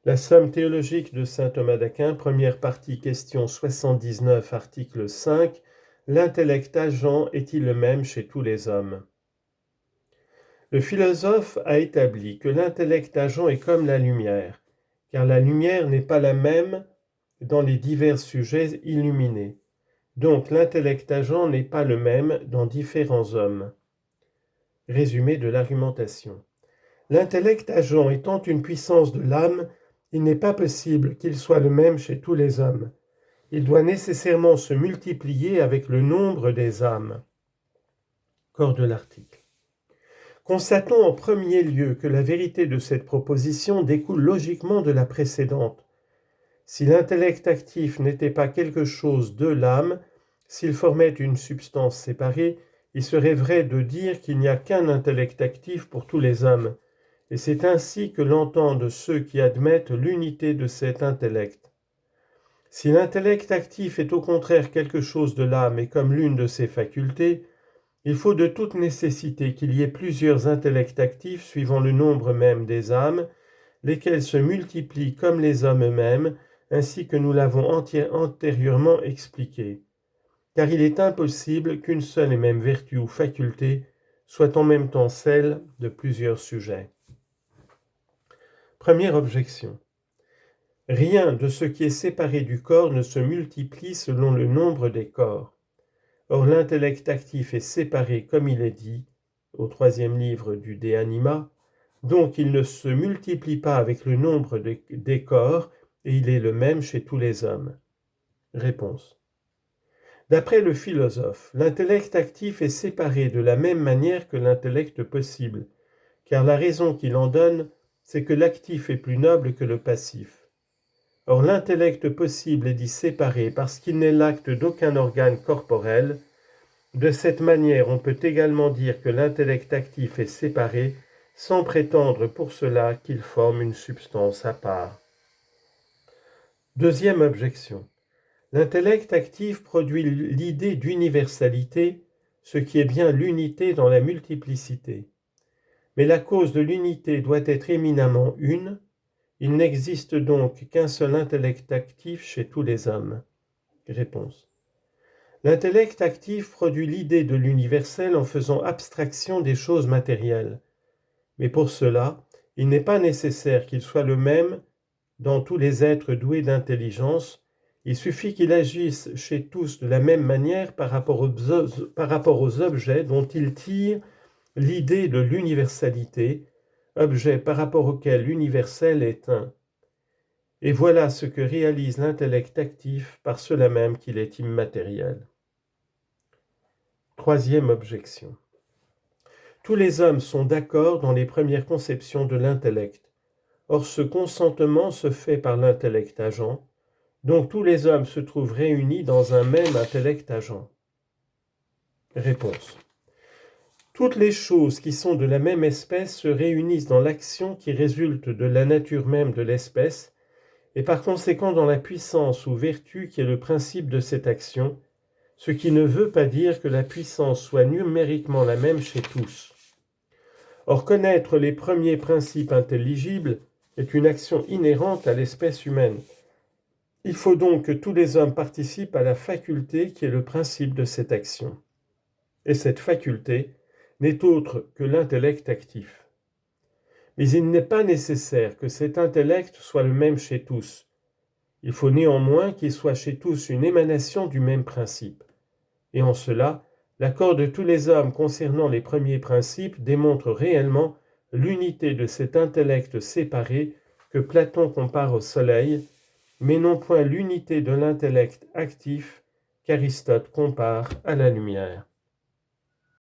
La somme théologique de saint Thomas d'Aquin, première partie, question 79, article 5. L'intellect agent est-il le même chez tous les hommes? Le philosophe a établi que l'intellect agent est comme la lumière, car la lumière n'est pas la même dans les divers sujets illuminés. Donc l'intellect agent n'est pas le même dans différents hommes. Résumé de l'argumentation. L'intellect agent étant une puissance de l'âme, il n'est pas possible qu'il soit le même chez tous les hommes. Il doit nécessairement se multiplier avec le nombre des âmes. Corps de l'article. Constatons en premier lieu que la vérité de cette proposition découle logiquement de la précédente. Si l'intellect actif n'était pas quelque chose de l'âme, s'il formait une substance séparée, il serait vrai de dire qu'il n'y a qu'un intellect actif pour tous les hommes, et c'est ainsi que l'entendent ceux qui admettent l'unité de cet intellect. Si l'intellect actif est au contraire quelque chose de l'âme et comme l'une de ses facultés, il faut de toute nécessité qu'il y ait plusieurs intellects actifs suivant le nombre même des âmes, lesquels se multiplient comme les hommes eux-mêmes, ainsi que nous l'avons antérieurement expliqué. Car il est impossible qu'une seule et même vertu ou faculté soit en même temps celle de plusieurs sujets. Première objection. Rien de ce qui est séparé du corps ne se multiplie selon le nombre des corps. Or l'intellect actif est séparé comme il est dit, au 3e livre du De Anima, donc il ne se multiplie pas avec le nombre des corps, et il est le même chez tous les hommes. Réponse. D'après le philosophe, l'intellect actif est séparé de la même manière que l'intellect possible, car la raison qu'il en donne, c'est que l'actif est plus noble que le passif. Or l'intellect possible est dit séparé parce qu'il n'est l'acte d'aucun organe corporel. De cette manière, on peut également dire que l'intellect actif est séparé, sans prétendre pour cela qu'il forme une substance à part. Deuxième objection. L'intellect actif produit l'idée d'universalité, ce qui est bien l'unité dans la multiplicité. Mais la cause de l'unité doit être éminemment une. Il n'existe donc qu'un seul intellect actif chez tous les hommes. Réponse. L'intellect actif produit l'idée de l'universel en faisant abstraction des choses matérielles. Mais pour cela, il n'est pas nécessaire qu'il soit le même dans tous les êtres doués d'intelligence. Il suffit qu'il agisse chez tous de la même manière par rapport aux objets dont il tire l'idée de l'universalité, objet par rapport auquel l'universel est un. Et voilà ce que réalise l'intellect actif par cela même qu'il est immatériel. Troisième objection. Tous les hommes sont d'accord dans les premières conceptions de l'intellect. Or ce consentement se fait par l'intellect agent, donc tous les hommes se trouvent réunis dans un même intellect agent. Réponse. Toutes les choses qui sont de la même espèce se réunissent dans l'action qui résulte de la nature même de l'espèce, et par conséquent dans la puissance ou vertu qui est le principe de cette action, ce qui ne veut pas dire que la puissance soit numériquement la même chez tous. Or, connaître les premiers principes intelligibles est une action inhérente à l'espèce humaine. Il faut donc que tous les hommes participent à la faculté qui est le principe de cette action. Et cette faculté n'est autre que l'intellect actif. Mais il n'est pas nécessaire que cet intellect soit le même chez tous. Il faut néanmoins qu'il soit chez tous une émanation du même principe. Et en cela, l'accord de tous les hommes concernant les premiers principes démontre réellement l'unité de cet intellect séparé que Platon compare au soleil, mais non point l'unité de l'intellect actif qu'Aristote compare à la lumière.